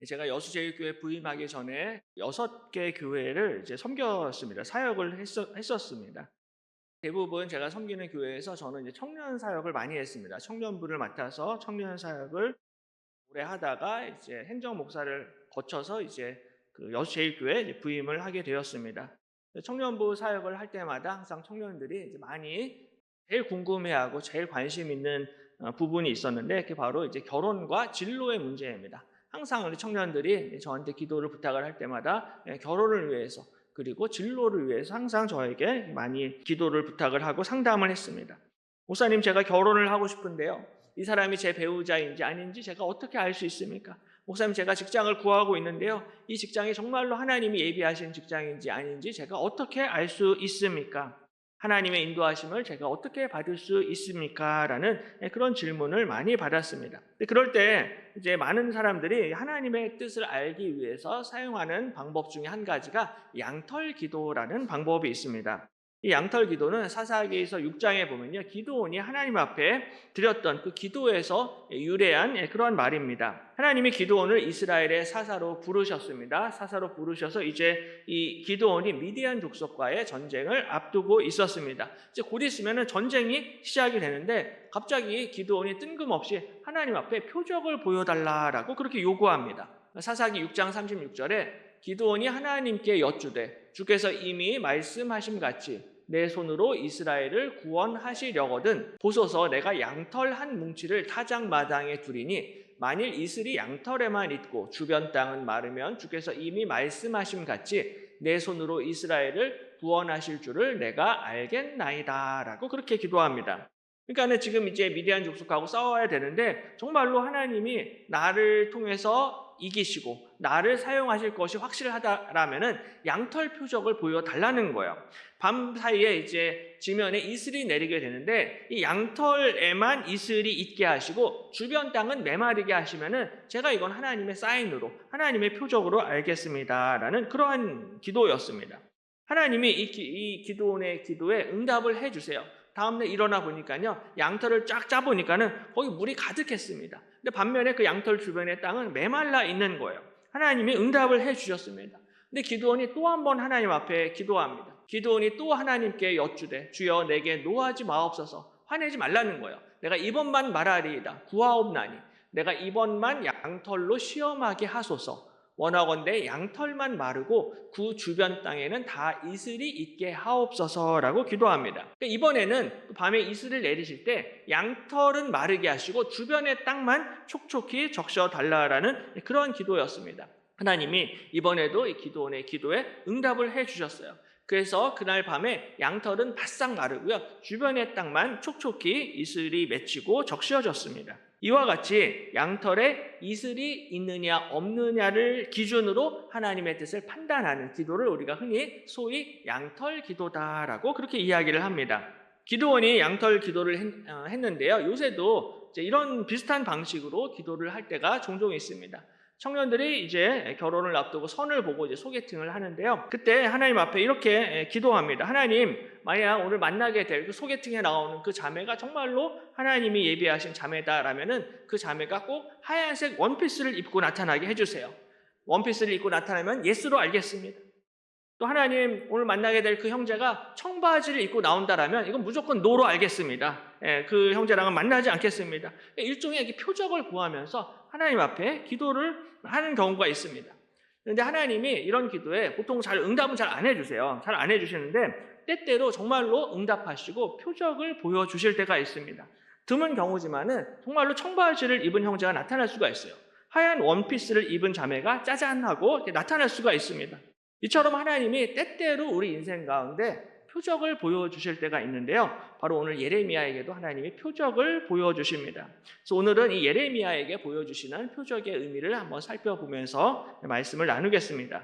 제가 여수제일교회 부임하기 전에 6개 교회를 이제 섬겼습니다. 사역을 했었습니다. 대부분 제가 섬기는 교회에서 저는 이제 청년 사역을 많이 했습니다. 청년부를 맡아서 청년 사역을 오래 하다가 이제 행정 목사를 거쳐서 이제 그 여수제일교회 이제 부임을 하게 되었습니다. 청년부 사역을 할 때마다 항상 청년들이 이제 많이 제일 궁금해하고 제일 관심 있는 부분이 있었는데, 그게 바로 이제 결혼과 진로의 문제입니다. 항상 우리 청년들이 저한테 기도를 부탁을 할 때마다 결혼을 위해서 그리고 진로를 위해서 항상 저에게 많이 기도를 부탁을 하고 상담을 했습니다. 목사님, 제가 결혼을 하고 싶은데요, 이 사람이 제 배우자인지 아닌지 제가 어떻게 알 수 있습니까? 목사님, 제가 직장을 구하고 있는데요, 이 직장이 정말로 하나님이 예비하신 직장인지 아닌지 제가 어떻게 알 수 있습니까? 하나님의 인도하심을 제가 어떻게 받을 수 있습니까? 라는 그런 질문을 많이 받았습니다. 그럴 때 이제 많은 사람들이 하나님의 뜻을 알기 위해서 사용하는 방법 중에 한 가지가 양털 기도라는 방법이 있습니다. 이 양털 기도는 사사기에서 6장에 보면요, 기드온이 하나님 앞에 드렸던 그 기도에서 유래한 그러한 말입니다. 하나님이 기드온을 이스라엘의 사사로 부르셨습니다. 사사로 부르셔서 이제 이 기드온이 미디안 족속과의 전쟁을 앞두고 있었습니다. 이제 곧 있으면 전쟁이 시작이 되는데, 갑자기 기드온이 뜬금없이 하나님 앞에 표적을 보여달라라고 그렇게 요구합니다. 사사기 6장 36절에 기드온이 하나님께 여쭈되 주께서 이미 말씀하심 같이 내 손으로 이스라엘을 구원하시려거든 보소서, 내가 양털 한 뭉치를 타작마당에 두리니 만일 이슬이 양털에만 있고 주변 땅은 마르면 주께서 이미 말씀하심 같이 내 손으로 이스라엘을 구원하실 줄을 내가 알겠나이다 라고 그렇게 기도합니다. 그러니까 지금 이제 미디안 족속하고 싸워야 되는데, 정말로 하나님이 나를 통해서 이기시고 나를 사용하실 것이 확실하다라면은 양털 표적을 보여달라는 거예요. 밤 사이에 이제 지면에 이슬이 내리게 되는데, 이 양털에만 이슬이 있게 하시고 주변 땅은 메마르게 하시면은 제가 이건 하나님의 사인으로, 하나님의 표적으로 알겠습니다라는 그러한 기도였습니다. 하나님이 이 기도원의 기도에 응답을 해주세요. 다음날 일어나 보니까요, 양털을 쫙 짜보니까는 거기 물이 가득했습니다. 근데 반면에 그 양털 주변의 땅은 메말라 있는 거예요. 하나님이 응답을 해주셨습니다. 근데 기드온이 또 한 번 하나님 앞에 기도합니다. 기드온이 또 하나님께 여쭈되 주여 내게 노하지 마옵소서, 화내지 말라는 거예요. 내가 이번만 말하리이다 구하옵나니 내가 이번만 양털로 시험하게 하소서. 원하건대 양털만 마르고 그 주변 땅에는 다 이슬이 있게 하옵소서라고 기도합니다. 이번에는 밤에 이슬을 내리실 때 양털은 마르게 하시고 주변의 땅만 촉촉히 적셔달라라는 그런 기도였습니다. 하나님이 이번에도 이 기드온의 기도에 응답을 해주셨어요. 그래서 그날 밤에 양털은 바싹 마르고요, 주변의 땅만 촉촉히 이슬이 맺히고 적셔졌습니다. 이와 같이 양털에 이슬이 있느냐 없느냐를 기준으로 하나님의 뜻을 판단하는 기도를 우리가 흔히 소위 양털 기도다라고 그렇게 이야기를 합니다. 기드온이 양털 기도를 했는데요, 요새도 이런 비슷한 방식으로 기도를 할 때가 종종 있습니다. 청년들이 이제 결혼을 앞두고 선을 보고 이제 소개팅을 하는데요, 그때 하나님 앞에 이렇게 기도합니다. 하나님, 만약 오늘 만나게 될 그 소개팅에 나오는 그 자매가 정말로 하나님이 예비하신 자매다라면은 그 자매가 꼭 하얀색 원피스를 입고 나타나게 해주세요. 원피스를 입고 나타나면 예스로 알겠습니다. 또 하나님, 오늘 만나게 될 그 형제가 청바지를 입고 나온다라면 이건 무조건 노로 알겠습니다. 그 형제랑은 만나지 않겠습니다. 일종의 표적을 구하면서 하나님 앞에 기도를 하는 경우가 있습니다. 그런데 하나님이 이런 기도에 보통 응답은 잘 안 해주세요. 잘 안 해주시는데 때때로 정말로 응답하시고 표적을 보여주실 때가 있습니다. 드문 경우지만은 정말로 청바지를 입은 형제가 나타날 수가 있어요. 하얀 원피스를 입은 자매가 짜잔하고 나타날 수가 있습니다. 이처럼 하나님이 때때로 우리 인생 가운데 표적을 보여주실 때가 있는데요, 바로 오늘 예레미야에게도 하나님이 표적을 보여주십니다. 그래서 오늘은 이 예레미야에게 보여주시는 표적의 의미를 한번 살펴보면서 말씀을 나누겠습니다.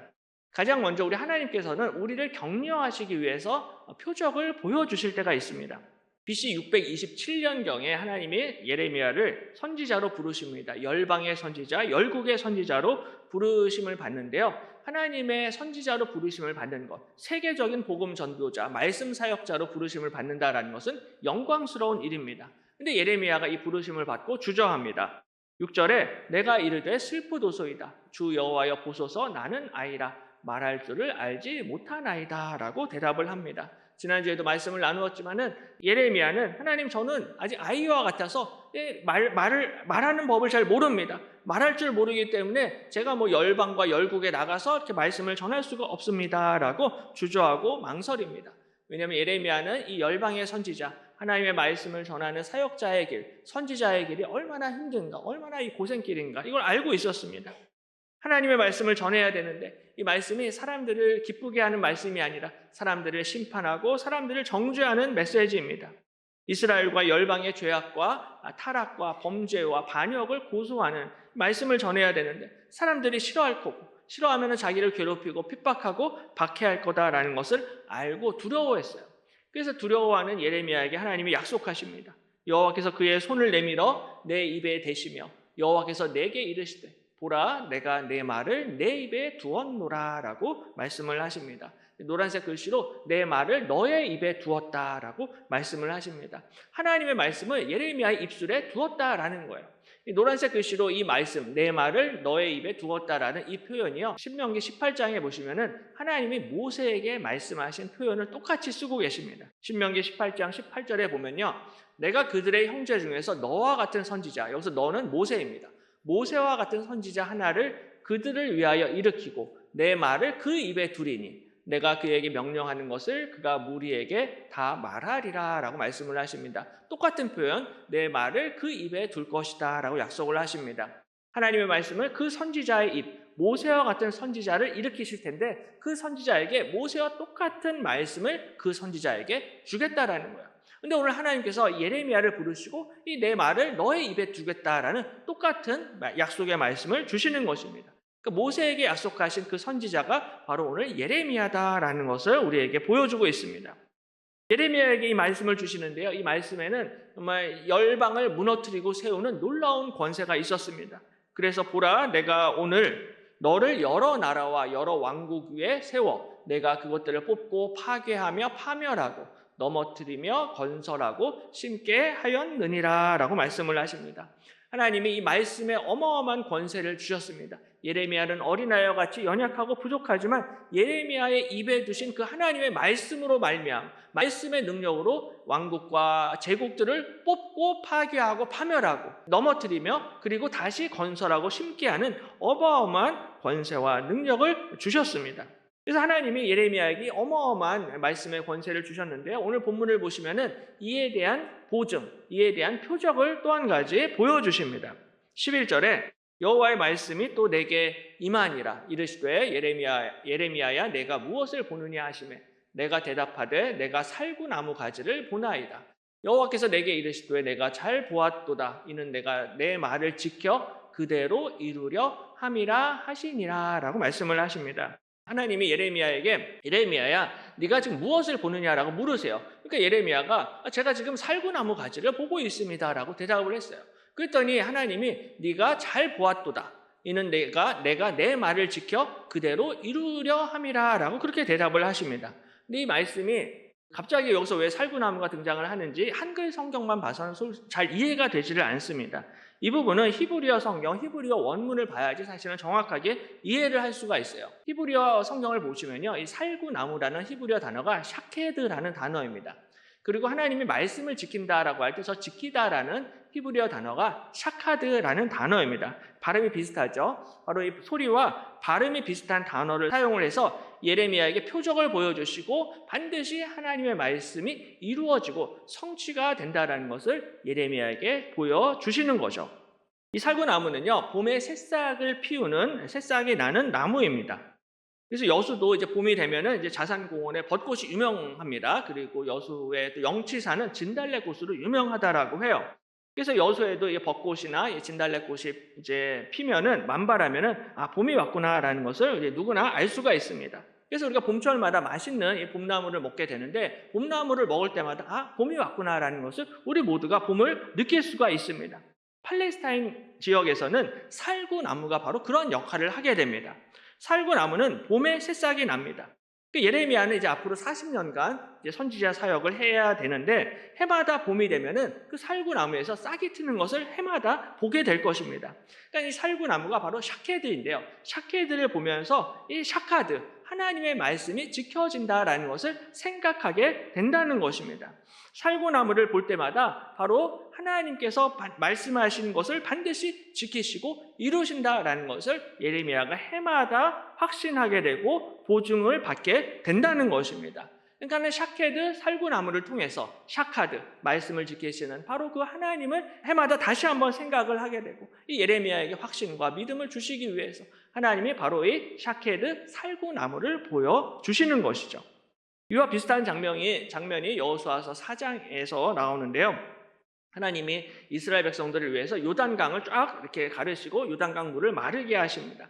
가장 먼저 우리 하나님께서는 우리를 격려하시기 위해서 표적을 보여주실 때가 있습니다. BC 627년경에 하나님이 예레미야를 선지자로 부르십니다. 열방의 선지자, 열국의 선지자로 부르심을 받는데요, 하나님의 선지자로 부르심을 받는 것, 세계적인 복음 전도자, 말씀 사역자로 부르심을 받는다라는 것은 영광스러운 일입니다. 근데 예레미야가 이 부르심을 받고 주저합니다. 6절에 내가 이르되 슬프도소이다. 주 여호와여 보소서 나는 아이라 말할 줄을 알지 못하나이다 라고 대답을 합니다. 지난주에도 말씀을 나누었지만은 예레미야는 하나님 저는 아직 아이와 같아서 말하는 법을 잘 모릅니다. 말할 줄 모르기 때문에 제가 뭐 열방과 열국에 나가서 이렇게 말씀을 전할 수가 없습니다 라고 주저하고 망설입니다. 왜냐하면 예레미야는 이 열방의 선지자, 하나님의 말씀을 전하는 사역자의 길, 선지자의 길이 얼마나 힘든가, 얼마나 이 고생길인가 이걸 알고 있었습니다. 하나님의 말씀을 전해야 되는데 이 말씀이 사람들을 기쁘게 하는 말씀이 아니라 사람들을 심판하고 사람들을 정죄하는 메시지입니다. 이스라엘과 열방의 죄악과 타락과 범죄와 반역을 고소하는 말씀을 전해야 되는데 사람들이 싫어할 거고 싫어하면 자기를 괴롭히고 핍박하고 박해할 거다라는 것을 알고 두려워했어요. 그래서 두려워하는 예레미야에게 하나님이 약속하십니다. 여호와께서 그의 손을 내밀어 내 입에 대시며 여호와께서 내게 이르시되 보라 내가 내 말을 내 입에 두었노라 라고 말씀을 하십니다. 노란색 글씨로 내 말을 너의 입에 두었다라고 말씀을 하십니다. 하나님의 말씀을 예레미야의 입술에 두었다라는 거예요. 이 노란색 글씨로 이 말씀 내 말을 너의 입에 두었다라는 이 표현이요, 신명기 18장에 보시면은 하나님이 모세에게 말씀하신 표현을 똑같이 쓰고 계십니다. 신명기 18장 18절에 보면요, 내가 그들의 형제 중에서 너와 같은 선지자, 여기서 너는 모세입니다. 모세와 같은 선지자 하나를 그들을 위하여 일으키고 내 말을 그 입에 두리니 내가 그에게 명령하는 것을 그가 무리에게 다 말하리라 라고 말씀을 하십니다. 똑같은 표현, 내 말을 그 입에 둘 것이다 라고 약속을 하십니다. 하나님의 말씀을 그 선지자의 입, 모세와 같은 선지자를 일으키실 텐데 그 선지자에게 모세와 똑같은 말씀을 그 선지자에게 주겠다라는 거예요. 근데 오늘 하나님께서 예레미야를 부르시고 이 내 말을 너의 입에 두겠다라는 똑같은 약속의 말씀을 주시는 것입니다. 그러니까 모세에게 약속하신 그 선지자가 바로 오늘 예레미야다라는 것을 우리에게 보여주고 있습니다. 예레미야에게 이 말씀을 주시는데요, 이 말씀에는 정말 열방을 무너뜨리고 세우는 놀라운 권세가 있었습니다. 그래서 보라 내가 오늘 너를 여러 나라와 여러 왕국 위에 세워 내가 그것들을 뽑고 파괴하며 파멸하고 넘어뜨리며 건설하고 심게 하였느니라 라고 말씀을 하십니다. 하나님이 이 말씀에 어마어마한 권세를 주셨습니다. 예레미야는 어린아이와 같이 연약하고 부족하지만 예레미야의 입에 두신 그 하나님의 말씀으로 말미암아 말씀의 능력으로 왕국과 제국들을 뽑고 파괴하고 파멸하고 넘어뜨리며 그리고 다시 건설하고 심게 하는 어마어마한 권세와 능력을 주셨습니다. 그래서 하나님이 예레미야에게 어마어마한 말씀의 권세를 주셨는데요, 오늘 본문을 보시면은 이에 대한 보증, 이에 대한 표적을 또 한 가지 보여주십니다. 11절에 여호와의 말씀이 또 내게 임하니라 이르시되 예레미야야 내가 무엇을 보느냐 하시매 내가 대답하되 내가 살구나무 가지를 보나이다. 여호와께서 내게 이르시되 내가 잘 보았도다. 이는 내가 내 말을 지켜 그대로 이루려 함이라 하시니라 라고 말씀을 하십니다. 하나님이 예레미야에게 예레미야야 네가 지금 무엇을 보느냐라고 물으세요. 그러니까 예레미야가 제가 지금 살구나무 가지를 보고 있습니다 라고 대답을 했어요. 그랬더니 하나님이 네가 잘 보았도다. 이는 내가 내 말을 지켜 그대로 이루려 함이라 라고 그렇게 대답을 하십니다. 근데 이 말씀이 갑자기 여기서 왜 살구나무가 등장을 하는지 한글 성경만 봐서는 잘 이해가 되지를 않습니다. 이 부분은 히브리어 성경, 히브리어 원문을 봐야지 사실은 정확하게 이해를 할 수가 있어요. 히브리어 성경을 보시면요, 이 살구나무라는 히브리어 단어가 샤케드라는 단어입니다. 그리고 하나님이 말씀을 지킨다라고 할 때 저 지키다라는 히브리어 단어가 샤카드라는 단어입니다. 발음이 비슷하죠. 바로 이 소리와 발음이 비슷한 단어를 사용을 해서 예레미야에게 표적을 보여주시고 반드시 하나님의 말씀이 이루어지고 성취가 된다라는 것을 예레미야에게 보여주시는 거죠. 이 살구나무는요, 봄에 새싹을 피우는 새싹이 나는 나무입니다. 그래서 여수도 이제 봄이 되면은 이제 자산공원에 벚꽃이 유명합니다. 그리고 여수의 또 영치사는 진달래꽃으로 유명하다라고 해요. 그래서 여수에도 이 벚꽃이나 이 진달래꽃이 이제 피면은 만발하면은 봄이 왔구나라는 것을 이제 누구나 알 수가 있습니다. 그래서 우리가 봄철마다 맛있는 이 봄나물을 먹게 되는데 봄나물을 먹을 때마다 봄이 왔구나라는 것을 우리 모두가 봄을 느낄 수가 있습니다. 팔레스타인 지역에서는 살구나무가 바로 그런 역할을 하게 됩니다. 살구나무는 봄에 새싹이 납니다. 예레미야는 이제 앞으로 40년간 이제 선지자 사역을 해야 되는데 해마다 봄이 되면은 그 살구나무에서 싹이 트는 것을 해마다 보게 될 것입니다. 그러니까 이 살구나무가 바로 샤케드인데요. 샤케드를 보면서 이 샤카드, 하나님의 말씀이 지켜진다라는 것을 생각하게 된다는 것입니다. 살구나무를 볼 때마다 바로 하나님께서 말씀하신 것을 반드시 지키시고 이루신다라는 것을 예레미야가 해마다 확신하게 되고 보증을 받게 된다는 것입니다. 그러니까 샤케드, 살구나무를 통해서 샤카드, 말씀을 지키시는 바로 그 하나님을 해마다 다시 한번 생각을 하게 되고 이 예레미야에게 확신과 믿음을 주시기 위해서 하나님이 바로 이 샤케드, 살구나무를 보여주시는 것이죠. 이와 비슷한 장면이 여호수아서 4장에서 나오는데요. 하나님이 이스라엘 백성들을 위해서 요단강을 쫙 이렇게 가르시고 요단강 물을 마르게 하십니다.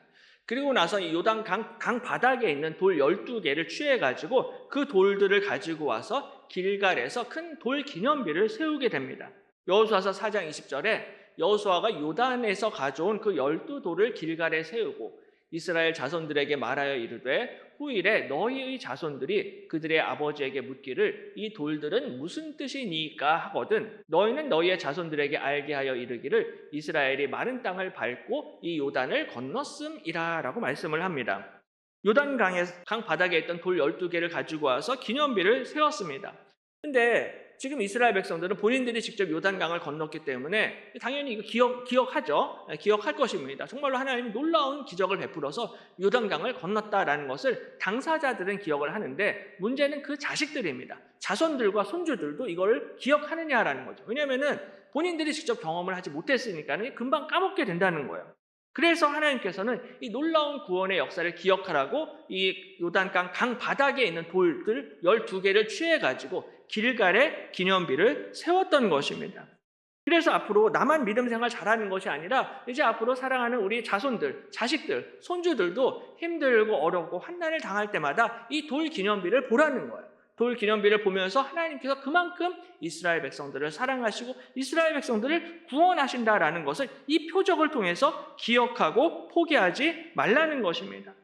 그리고 나서 이 요단강 바닥에 있는 돌 12개를 취해가지고 그 돌들을 가지고 와서 길갈에서 큰 돌 기념비를 세우게 됩니다. 여호수아서 4장 20절에 여호수아가 요단에서 가져온 그 12돌을 길갈에 세우고 이스라엘 자손들에게 말하여 이르되 후일에 너희의 자손들이 그들의 아버지에게 묻기를 이 돌들은 무슨 뜻이니까 하거든 너희는 너희의 자손들에게 알게 하여 이르기를 이스라엘이 마른 땅을 밟고 이 요단을 건넜음이라 라고 말씀을 합니다. 요단강 바닥에 있던 돌 12개를 가지고 와서 기념비를 세웠습니다. 근데 지금 이스라엘 백성들은 본인들이 직접 요단강을 건넜기 때문에 당연히 이거 기억하죠. 기억할 것입니다. 정말로 하나님이 놀라운 기적을 베풀어서 요단강을 건넜다라는 것을 당사자들은 기억을 하는데 문제는 그 자식들입니다. 자손들과 손주들도 이걸 기억하느냐라는 거죠. 왜냐하면 본인들이 직접 경험을 하지 못했으니까 금방 까먹게 된다는 거예요. 그래서 하나님께서는 이 놀라운 구원의 역사를 기억하라고 이 요단강 바닥에 있는 돌들 12개를 취해가지고 길갈에 기념비를 세웠던 것입니다. 그래서 앞으로 나만 믿음 생활 잘하는 것이 아니라 이제 앞으로 사랑하는 우리 자손들, 자식들, 손주들도 힘들고 어렵고 환난을 당할 때마다 이 돌 기념비를 보라는 거예요. 돌 기념비를 보면서 하나님께서 그만큼 이스라엘 백성들을 사랑하시고 이스라엘 백성들을 구원하신다라는 것을 이 표적을 통해서 기억하고 포기하지 말라는 것입니다.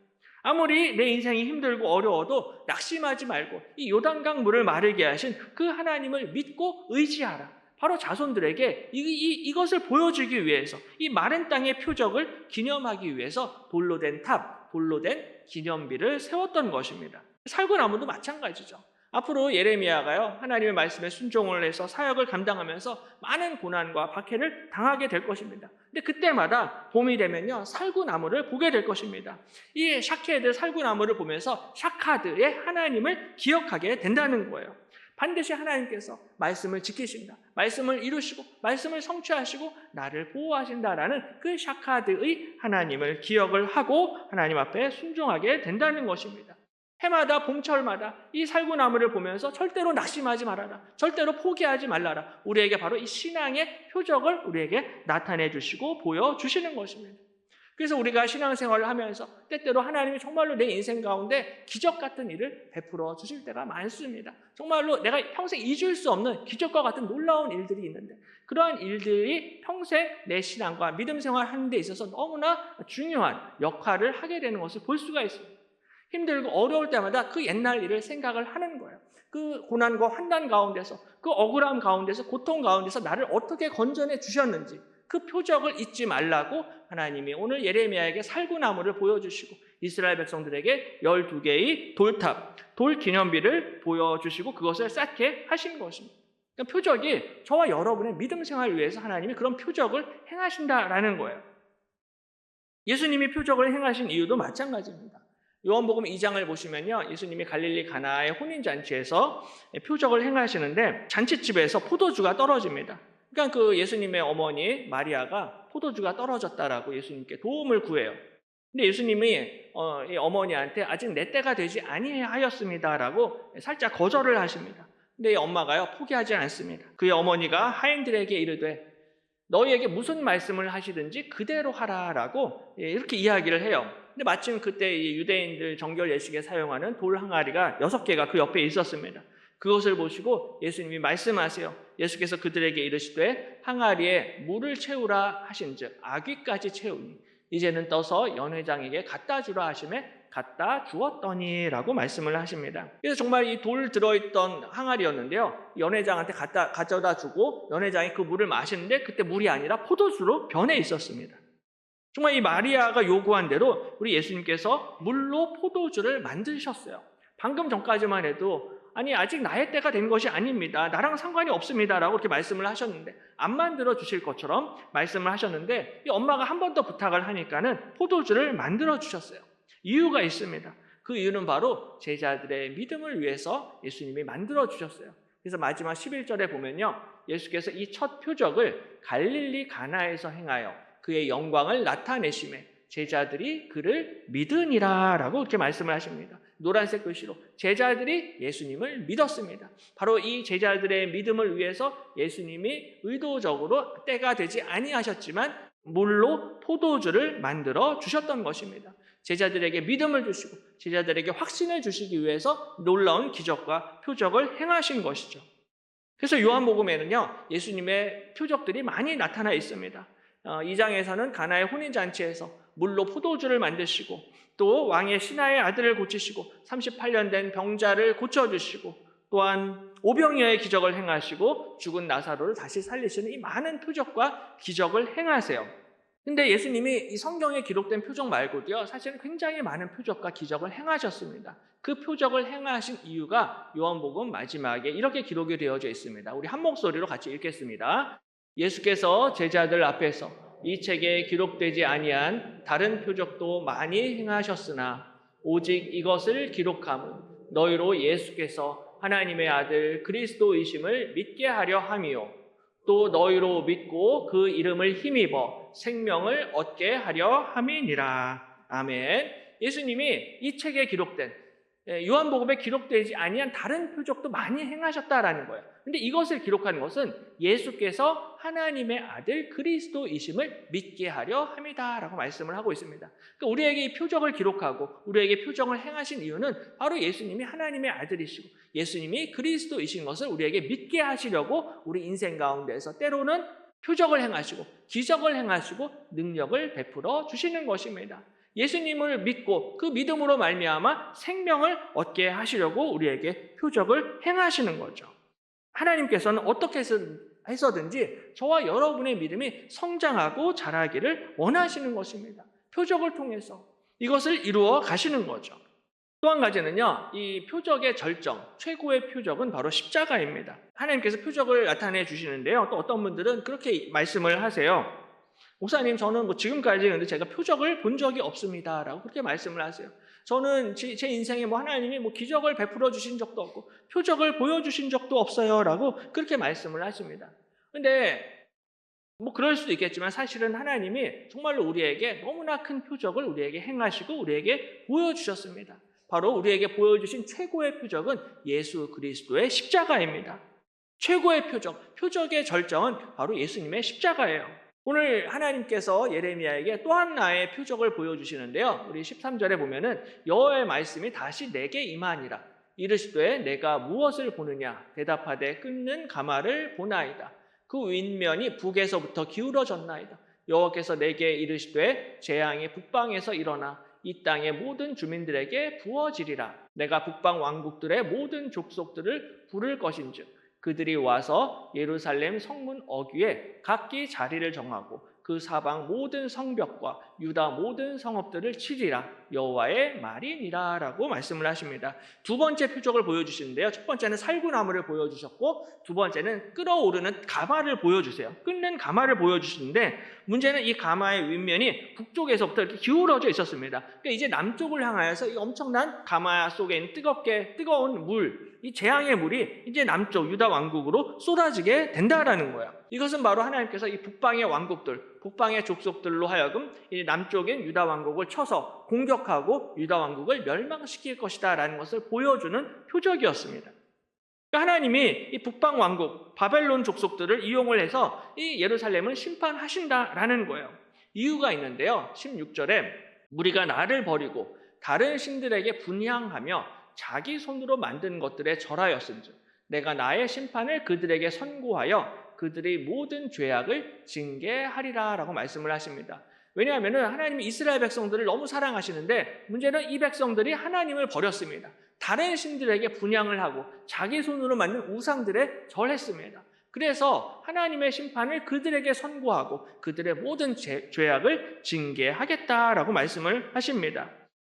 아무리 내 인생이 힘들고 어려워도 낙심하지 말고 이 요단강 물을 마르게 하신 그 하나님을 믿고 의지하라. 바로 자손들에게 이것을 보여주기 위해서 이 마른 땅의 표적을 기념하기 위해서 돌로 된 탑, 돌로 된 기념비를 세웠던 것입니다. 살구나무도 마찬가지죠. 앞으로 예레미야가요 하나님의 말씀에 순종을 해서 사역을 감당하면서 많은 고난과 박해를 당하게 될 것입니다. 근데 그때마다 봄이 되면요 살구나무를 보게 될 것입니다. 이 샤케드 살구나무를 보면서 샤카드의 하나님을 기억하게 된다는 거예요. 반드시 하나님께서 말씀을 지키신다, 말씀을 이루시고 말씀을 성취하시고 나를 보호하신다라는 그 샤카드의 하나님을 기억을 하고 하나님 앞에 순종하게 된다는 것입니다. 해마다 봄철마다 이 살구나무를 보면서 절대로 낙심하지 말아라. 절대로 포기하지 말라라. 우리에게 바로 이 신앙의 표적을 우리에게 나타내 주시고 보여주시는 것입니다. 그래서 우리가 신앙생활을 하면서 때때로 하나님이 정말로 내 인생 가운데 기적 같은 일을 베풀어 주실 때가 많습니다. 정말로 내가 평생 잊을 수 없는 기적과 같은 놀라운 일들이 있는데 그러한 일들이 평생 내 신앙과 믿음 생활하는 데 있어서 너무나 중요한 역할을 하게 되는 것을 볼 수가 있습니다. 힘들고 어려울 때마다 그 옛날 일을 생각을 하는 거예요. 그 고난과 환난 가운데서 그 억울함 가운데서 고통 가운데서 나를 어떻게 건져내 주셨는지 그 표적을 잊지 말라고 하나님이 오늘 예레미야에게 살구나무를 보여주시고 이스라엘 백성들에게 12개의 돌탑, 돌 기념비를 보여주시고 그것을 쌓게 하신 것입니다. 그러니까 표적이 저와 여러분의 믿음 생활을 위해서 하나님이 그런 표적을 행하신다라는 거예요. 예수님이 표적을 행하신 이유도 마찬가지입니다. 요한복음 2장을 보시면요, 예수님이 갈릴리 가나의 혼인잔치에서 표적을 행하시는데 잔치집에서 포도주가 떨어집니다. 그러니까 그 예수님의 어머니 마리아가 포도주가 떨어졌다라고 예수님께 도움을 구해요. 근데 예수님이 이 어머니한테 아직 내 때가 되지 아니하였습니다라고 살짝 거절을 하십니다. 근데 이 엄마가요 포기하지 않습니다. 그의 어머니가 하인들에게 이르되 너희에게 무슨 말씀을 하시든지 그대로 하라라고 이렇게 이야기를 해요. 근데 마침 그때 이 유대인들 정결 예식에 사용하는 돌 항아리가 6개가 그 옆에 있었습니다. 그것을 보시고 예수님이 말씀하세요. 예수께서 그들에게 이르시되 항아리에 물을 채우라 하신즉 아귀까지 채우니 이제는 떠서 연회장에게 갖다 주라 하심에 갖다 주었더니라고 말씀을 하십니다. 그래서 정말 이 돌 들어있던 항아리였는데요, 연회장한테 가져다 주고 연회장이 그 물을 마시는데 그때 물이 아니라 포도주로 변해 있었습니다. 정말 이 마리아가 요구한 대로 우리 예수님께서 물로 포도주를 만드셨어요. 방금 전까지만 해도 아니 아직 나의 때가 된 것이 아닙니다, 나랑 상관이 없습니다 라고 이렇게 말씀을 하셨는데, 안 만들어 주실 것처럼 말씀을 하셨는데, 이 엄마가 한 번 더 부탁을 하니까는 포도주를 만들어 주셨어요. 이유가 있습니다. 그 이유는 바로 제자들의 믿음을 위해서 예수님이 만들어 주셨어요. 그래서 마지막 11절에 보면요, 예수께서 이 첫 표적을 갈릴리 가나에서 행하여 그의 영광을 나타내심에 제자들이 그를 믿으니라 라고 이렇게 말씀을 하십니다. 노란색 글씨로 제자들이 예수님을 믿었습니다. 바로 이 제자들의 믿음을 위해서 예수님이 의도적으로 때가 되지 아니하셨지만 물로 포도주를 만들어 주셨던 것입니다. 제자들에게 믿음을 주시고 제자들에게 확신을 주시기 위해서 놀라운 기적과 표적을 행하신 것이죠. 그래서 요한복음에는요, 예수님의 표적들이 많이 나타나 있습니다. 2장에서는 가나의 혼인잔치에서 물로 포도주를 만드시고, 또 왕의 신하의 아들을 고치시고 38년 된 병자를 고쳐주시고, 또한 오병이어의 기적을 행하시고 죽은 나사로를 다시 살리시는 이 많은 표적과 기적을 행하세요. 근데 예수님이 이 성경에 기록된 표적 말고도요, 사실은 굉장히 많은 표적과 기적을 행하셨습니다. 그 표적을 행하신 이유가 요한복음 마지막에 이렇게 기록이 되어져 있습니다. 우리 한 목소리로 같이 읽겠습니다. 예수께서 제자들 앞에서 이 책에 기록되지 아니한 다른 표적도 많이 행하셨으나 오직 이것을 기록함은 너희로 예수께서 하나님의 아들 그리스도이심을 믿게 하려 함이요, 또 너희로 믿고 그 이름을 힘입어 생명을 얻게 하려 함이니라. 아멘. 예수님이 이 책에 기록된, 요한복음에 기록되지 아니한 다른 표적도 많이 행하셨다라는 거예요. 근데 이것을 기록한 것은 예수께서 하나님의 아들 그리스도이심을 믿게 하려 함이다라고 말씀을 하고 있습니다. 그러니까 우리에게 이 표적을 기록하고 우리에게 표적을 행하신 이유는 바로 예수님이 하나님의 아들이시고 예수님이 그리스도이신 것을 우리에게 믿게 하시려고 우리 인생 가운데서 때로는 표적을 행하시고 기적을 행하시고 능력을 베풀어 주시는 것입니다. 예수님을 믿고 그 믿음으로 말미암아 생명을 얻게 하시려고 우리에게 표적을 행하시는 거죠. 하나님께서는 어떻게 해서든지 저와 여러분의 믿음이 성장하고 자라기를 원하시는 것입니다. 표적을 통해서 이것을 이루어 가시는 거죠. 또 한 가지는요, 이 표적의 절정, 최고의 표적은 바로 십자가입니다. 하나님께서 표적을 나타내 주시는데요, 또 어떤 분들은 그렇게 말씀을 하세요. 목사님, 저는 지금까지 근데 제가 표적을 본 적이 없습니다 라고 그렇게 말씀을 하세요. 저는 제 인생에 하나님이 기적을 베풀어 주신 적도 없고 표적을 보여주신 적도 없어요 라고 그렇게 말씀을 하십니다. 근데 그럴 수도 있겠지만 사실은 하나님이 정말로 우리에게 너무나 큰 표적을 우리에게 행하시고 우리에게 보여주셨습니다. 바로 우리에게 보여주신 최고의 표적은 예수 그리스도의 십자가입니다. 최고의 표적, 표적의 절정은 바로 예수님의 십자가예요. 오늘 하나님께서 예레미야에게 또 하나의 표적을 보여주시는데요, 우리 13절에 보면은 여호와의 말씀이 다시 내게 임하니라. 이르시되 내가 무엇을 보느냐? 대답하되 끓는 가마를 보나이다. 그 윗면이 북에서부터 기울어졌나이다. 여호와께서 내게 이르시되 재앙이 북방에서 일어나 이 땅의 모든 주민들에게 부어지리라. 내가 북방 왕국들의 모든 족속들을 부를 것인즉 그들이 와서 예루살렘 성문 어귀에 각기 자리를 정하고 그 사방 모든 성벽과 유다 모든 성읍들을 치리라. 여호와의 말이니라 라고 말씀을 하십니다. 두 번째 표적을 보여주시는데요, 첫 번째는 살구나무를 보여주셨고 두 번째는 끓어오르는 가마를 보여주세요. 끓는 가마를 보여주시는데 문제는 이 가마의 윗면이 북쪽에서부터 이렇게 기울어져 있었습니다. 그러니까 이제 남쪽을 향하여서 이 엄청난 가마 속에 있는 뜨거운 물, 이 재앙의 물이 이제 남쪽 유다 왕국으로 쏟아지게 된다라는 거예요. 이것은 바로 하나님께서 이 북방의 왕국들, 북방의 족속들로 하여금 이 남쪽인 유다 왕국을 쳐서 공격하고 유다 왕국을 멸망시킬 것이다 라는 것을 보여주는 표적이었습니다. 그러니까 하나님이 이 북방 왕국, 바벨론 족속들을 이용을 해서 이 예루살렘을 심판하신다라는 거예요. 이유가 있는데요, 16절에 무리가 나를 버리고 다른 신들에게 분향하며 자기 손으로 만든 것들에 절하였은즉 내가 나의 심판을 그들에게 선고하여 그들의 모든 죄악을 징계하리라 라고 말씀을 하십니다. 왜냐하면 하나님이 이스라엘 백성들을 너무 사랑하시는데 문제는 이 백성들이 하나님을 버렸습니다. 다른 신들에게 분향을 하고 자기 손으로 만든 우상들에 절했습니다. 그래서 하나님의 심판을 그들에게 선고하고 그들의 모든 죄악을 징계하겠다라고 말씀을 하십니다.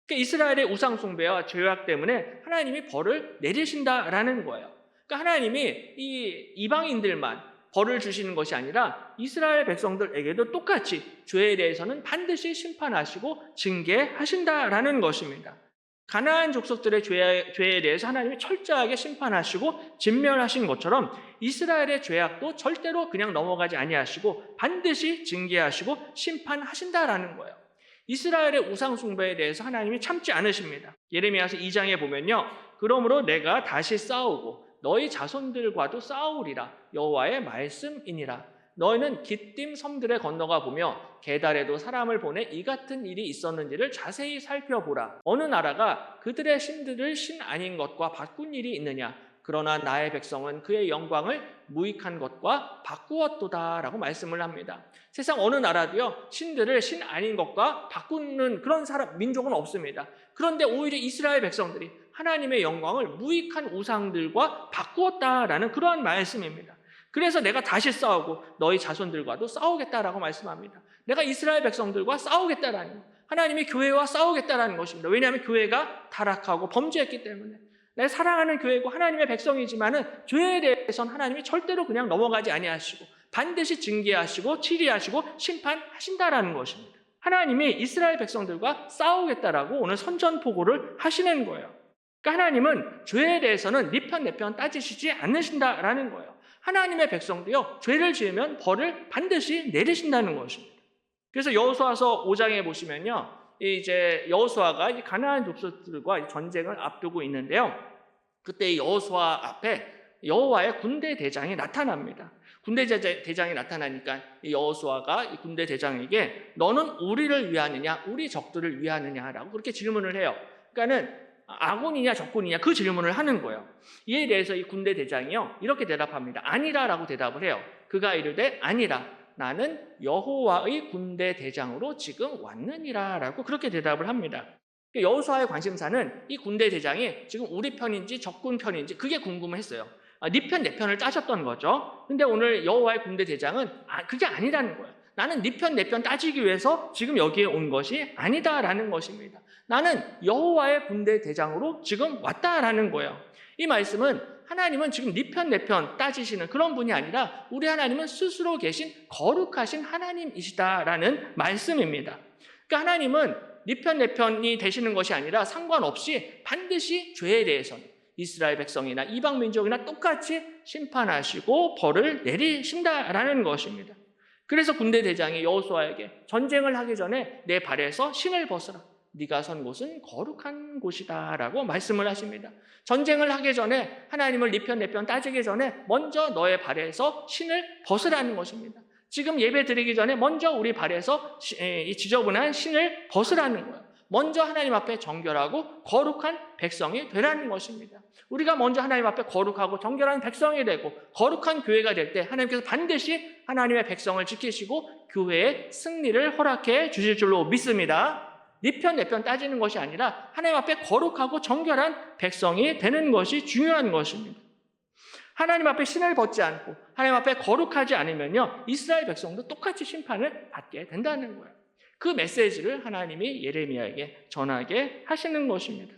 그러니까 이스라엘의 우상 숭배와 죄악 때문에 하나님이 벌을 내리신다라는 거예요. 그러니까 하나님이 이 이방인들만 벌을 주시는 것이 아니라 이스라엘 백성들에게도 똑같이 죄에 대해서는 반드시 심판하시고 징계하신다라는 것입니다. 가나안 족속들의 죄에 대해서 하나님이 철저하게 심판하시고 진멸하신 것처럼 이스라엘의 죄악도 절대로 그냥 넘어가지 아니하시고 반드시 징계하시고 심판하신다라는 거예요. 이스라엘의 우상 숭배에 대해서 하나님이 참지 않으십니다. 예레미야서 2장에 보면요. 그러므로 내가 다시 싸우고 너희 자손들과도 싸우리라 여호와의 말씀이니라. 너희는 기띔 섬들에 건너가 보며 게달에도 사람을 보내 이 같은 일이 있었는지를 자세히 살펴보라. 어느 나라가 그들의 신들을 신 아닌 것과 바꾼 일이 있느냐. 그러나 나의 백성은 그의 영광을 무익한 것과 바꾸었도다 라고 말씀을 합니다. 세상 어느 나라도요 신들을 신 아닌 것과 바꾸는 그런 민족은 없습니다. 그런데 오히려 이스라엘 백성들이 하나님의 영광을 무익한 우상들과 바꾸었다라는 그러한 말씀입니다. 그래서 내가 다시 싸우고 너희 자손들과도 싸우겠다라고 말씀합니다. 내가 이스라엘 백성들과 싸우겠다라는 것, 하나님이 교회와 싸우겠다라는 것입니다. 왜냐하면 교회가 타락하고 범죄했기 때문에. 내 사랑하는 교회고 하나님의 백성이지만은 죄에 대해서는 하나님이 절대로 그냥 넘어가지 아니하시고 반드시 징계하시고 치리하시고 심판하신다라는 것입니다. 하나님이 이스라엘 백성들과 싸우겠다라고 오늘 선전포고를 하시는 거예요. 그러니까 하나님은 죄에 대해서는 네 편 내 편 따지시지 않으신다라는 거예요. 하나님의 백성도요 죄를 지으면 벌을 반드시 내리신다는 것입니다. 그래서 여호수아서 5장에 보시면요 이제 여호수아가 가나안 족속들과 전쟁을 앞두고 있는데요. 그때 여호수아 앞에 여호와의 군대 대장이 나타납니다. 군대 대장이 나타나니까 여호수아가 군대 대장에게 너는 우리를 위하느냐 우리 적들을 위하느냐라고 그렇게 질문을 해요. 그러니까는 아군이냐 적군이냐 그 질문을 하는 거예요. 이에 대해서 이 군대 대장이요 이렇게 대답합니다. 아니라라고 대답을 해요. 그가 이르되 아니라 나는 여호와의 군대 대장으로 지금 왔느니라라고 그렇게 대답을 합니다. 여호수아의 관심사는 이 군대 대장이 지금 우리 편인지 적군 편인지 그게 궁금했어요. 네 편 내 편을 따졌던 거죠. 근데 오늘 여호와의 군대 대장은 그게 아니라는 거예요. 나는 네 편 내 편 따지기 위해서 지금 여기에 온 것이 아니다라는 것입니다. 나는 여호와의 군대 대장으로 지금 왔다라는 거예요. 이 말씀은 하나님은 지금 네 편 내 편 따지시는 그런 분이 아니라 우리 하나님은 스스로 계신 거룩하신 하나님이시다라는 말씀입니다. 그러니까 하나님은 네 편 내 편이 되시는 것이 아니라 상관없이 반드시 죄에 대해서는 이스라엘 백성이나 이방 민족이나 똑같이 심판하시고 벌을 내리신다라는 것입니다. 그래서 군대 대장이 여호수아에게 전쟁을 하기 전에 내 발에서 신을 벗으라. 네가 선 곳은 거룩한 곳이다라고 말씀을 하십니다. 전쟁을 하기 전에 하나님을 네 편 내 편 따지기 전에 먼저 너의 발에서 신을 벗으라는 것입니다. 지금 예배 드리기 전에 먼저 우리 발에서 이 지저분한 신을 벗으라는 거예요. 먼저 하나님 앞에 정결하고 거룩한 백성이 되라는 것입니다. 우리가 먼저 하나님 앞에 거룩하고 정결한 백성이 되고 거룩한 교회가 될 때 하나님께서 반드시 하나님의 백성을 지키시고 교회의 승리를 허락해 주실 줄로 믿습니다. 네 편 내 편 따지는 것이 아니라 하나님 앞에 거룩하고 정결한 백성이 되는 것이 중요한 것입니다. 하나님 앞에 신을 벗지 않고 하나님 앞에 거룩하지 않으면요 이스라엘 백성도 똑같이 심판을 받게 된다는 거예요. 그 메시지를 하나님이 예레미야에게 전하게 하시는 것입니다.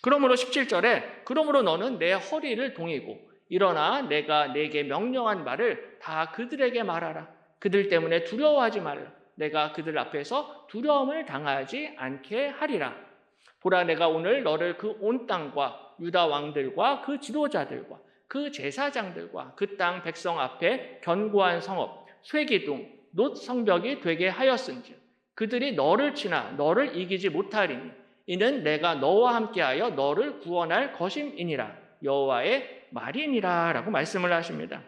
그러므로 17절에 그러므로 너는 내 허리를 동이고 일어나 내가 내게 명령한 말을 다 그들에게 말하라. 그들 때문에 두려워하지 말라. 내가 그들 앞에서 두려움을 당하지 않게 하리라. 보라 내가 오늘 너를 그 온 땅과 유다 왕들과 그 지도자들과 그 제사장들과 그 땅 백성 앞에 견고한 성읍 쇠기둥 놋 성벽이 되게 하였은즉 그들이 너를 치나 너를 이기지 못하리니 이는 내가 너와 함께하여 너를 구원할 것임이니라 여호와의 말이니라 라고 말씀을 하십니다.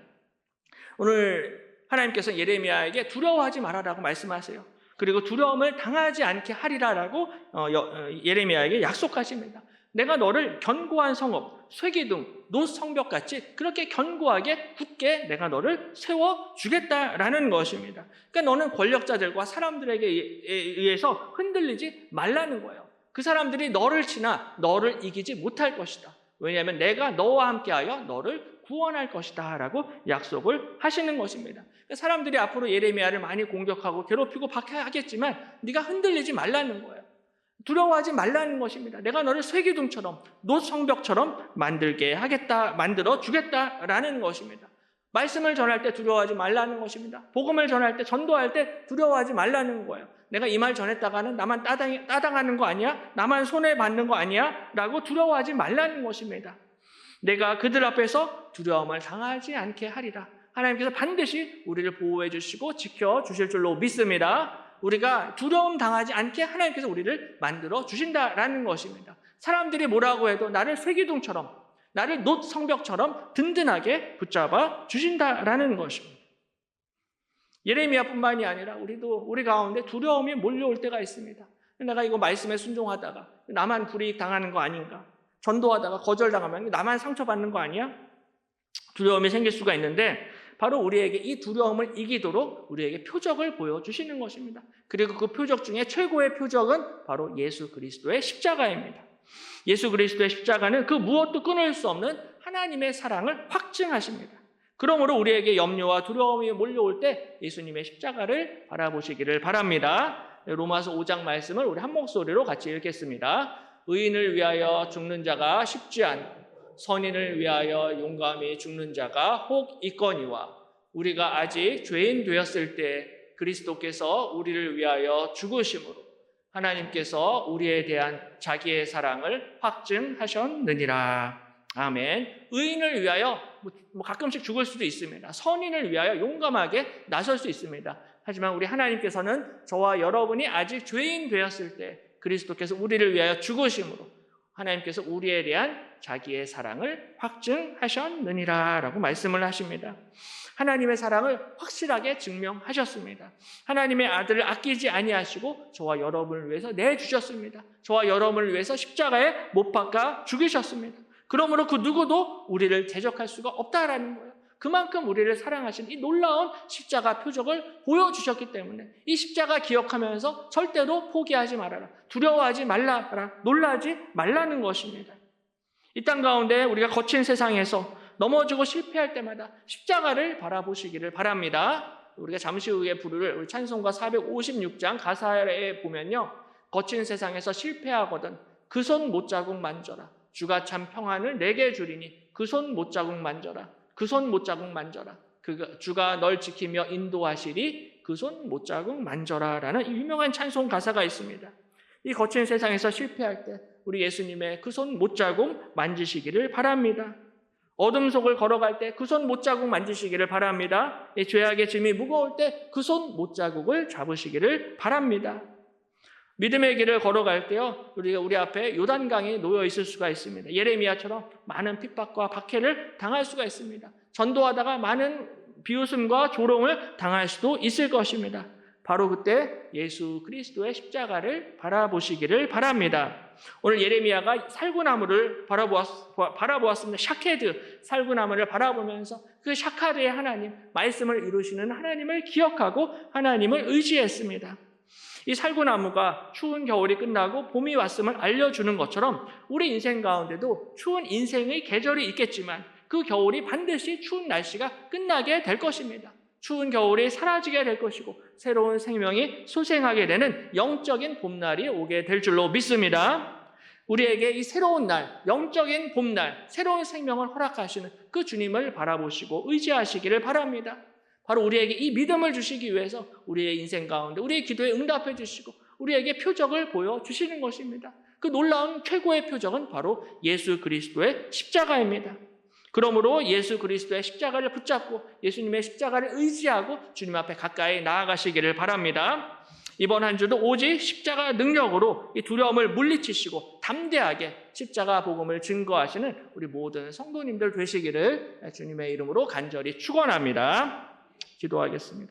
오늘 하나님께서 예레미야에게 두려워하지 말아라고 말씀하세요. 그리고 두려움을 당하지 않게 하리라라고 예레미야에게 약속하십니다. 내가 너를 견고한 성읍, 쇠기둥, 노성벽같이 그렇게 견고하게 굳게 내가 너를 세워주겠다라는 것입니다. 그러니까 너는 권력자들과 사람들에게 의해서 흔들리지 말라는 거예요. 그 사람들이 너를 치나 너를 이기지 못할 것이다. 왜냐하면 내가 너와 함께하여 너를 구원할 것이다 라고 약속을 하시는 것입니다. 사람들이 앞으로 예레미야를 많이 공격하고 괴롭히고 박해하겠지만 네가 흔들리지 말라는 거예요. 두려워하지 말라는 것입니다. 내가 너를 쇠기둥처럼 노성벽처럼 만들게 하겠다, 만들어 주겠다라는 것입니다. 말씀을 전할 때 두려워하지 말라는 것입니다. 복음을 전할 때, 전도할 때 두려워하지 말라는 거예요. 내가 이 말 전했다가는 나만 따당하는 거 아니야? 나만 손해받는 거 아니야? 라고 두려워하지 말라는 것입니다. 내가 그들 앞에서 두려움을 당하지 않게 하리라. 하나님께서 반드시 우리를 보호해 주시고 지켜주실 줄로 믿습니다. 우리가 두려움 당하지 않게 하나님께서 우리를 만들어 주신다라는 것입니다. 사람들이 뭐라고 해도 나를 쇠기둥처럼, 나를 놋성벽처럼 든든하게 붙잡아 주신다라는 것입니다. 예레미야뿐만이 아니라 우리 가운데 두려움이 몰려올 때가 있습니다. 내가 이거 말씀에 순종하다가 나만 불이익 당하는 거 아닌가? 전도하다가 거절당하면 나만 상처받는 거 아니야? 두려움이 생길 수가 있는데 바로 우리에게 이 두려움을 이기도록 우리에게 표적을 보여주시는 것입니다. 그리고 그 표적 중에 최고의 표적은 바로 예수 그리스도의 십자가입니다. 예수 그리스도의 십자가는 그 무엇도 끊을 수 없는 하나님의 사랑을 확증하십니다. 그러므로 우리에게 염려와 두려움이 몰려올 때 예수님의 십자가를 바라보시기를 바랍니다. 로마서 5장 말씀을 우리 한 목소리로 같이 읽겠습니다. 의인을 위하여 죽는 자가 쉽지 않고 선인을 위하여 용감히 죽는 자가 혹 있거니와 우리가 아직 죄인 되었을 때 그리스도께서 우리를 위하여 죽으심으로 하나님께서 우리에 대한 자기의 사랑을 확증하셨느니라. 아멘. 의인을 위하여 가끔씩 죽을 수도 있습니다. 선인을 위하여 용감하게 나설 수 있습니다. 하지만 우리 하나님께서는 저와 여러분이 아직 죄인 되었을 때 그리스도께서 우리를 위하여 죽으심으로 하나님께서 우리에 대한 자기의 사랑을 확증하셨느니라 라고 말씀을 하십니다. 하나님의 사랑을 확실하게 증명하셨습니다. 하나님의 아들을 아끼지 아니하시고 저와 여러분을 위해서 내주셨습니다. 저와 여러분을 위해서 십자가에 못 박아 죽이셨습니다. 그러므로 그 누구도 우리를 대적할 수가 없다라는 거예요. 그만큼 우리를 사랑하신 이 놀라운 십자가 표적을 보여주셨기 때문에 이 십자가 기억하면서 절대로 포기하지 말아라. 두려워하지 말라. 놀라지 말라는 것입니다. 이 땅 가운데 우리가 거친 세상에서 넘어지고 실패할 때마다 십자가를 바라보시기를 바랍니다. 우리가 잠시 후에 부를 우리 찬송가 456장 가사에 보면요. 거친 세상에서 실패하거든 그 손 못자국 만져라. 주가 참 평안을 내게 주리니 그 손 못자국 만져라. 그 손 못자국 만져라. 주가 널 지키며 인도하시리 그 손 못자국 만져라 라는 유명한 찬송 가사가 있습니다. 이 거친 세상에서 실패할 때 우리 예수님의 그 손 못자국 만지시기를 바랍니다. 어둠 속을 걸어갈 때 그 손 못자국 만지시기를 바랍니다. 죄악의 짐이 무거울 때 그 손 못자국을 잡으시기를 바랍니다. 믿음의 길을 걸어갈 때요, 우리 앞에 요단강이 놓여 있을 수가 있습니다. 예레미야처럼 많은 핍박과 박해를 당할 수가 있습니다. 전도하다가 많은 비웃음과 조롱을 당할 수도 있을 것입니다. 바로 그때 예수 그리스도의 십자가를 바라보시기를 바랍니다. 오늘 예레미야가 살구나무를 바라보았습니다. 샤케드 살구나무를 바라보면서 그 샤카드의 하나님, 말씀을 이루시는 하나님을 기억하고 하나님을 의지했습니다. 이 살구나무가 추운 겨울이 끝나고 봄이 왔음을 알려주는 것처럼 우리 인생 가운데도 추운 인생의 계절이 있겠지만 그 겨울이 반드시 추운 날씨가 끝나게 될 것입니다. 추운 겨울이 사라지게 될 것이고 새로운 생명이 소생하게 되는 영적인 봄날이 오게 될 줄로 믿습니다. 우리에게 이 새로운 날, 영적인 봄날, 새로운 생명을 허락하시는 그 주님을 바라보시고 의지하시기를 바랍니다. 바로 우리에게 이 믿음을 주시기 위해서 우리의 인생 가운데 우리의 기도에 응답해 주시고 우리에게 표적을 보여주시는 것입니다. 그 놀라운 최고의 표적은 바로 예수 그리스도의 십자가입니다. 그러므로 예수 그리스도의 십자가를 붙잡고 예수님의 십자가를 의지하고 주님 앞에 가까이 나아가시기를 바랍니다. 이번 한 주도 오직 십자가 능력으로 이 두려움을 물리치시고 담대하게 십자가 복음을 증거하시는 우리 모든 성도님들 되시기를 주님의 이름으로 간절히 축원합니다. 기도하겠습니다.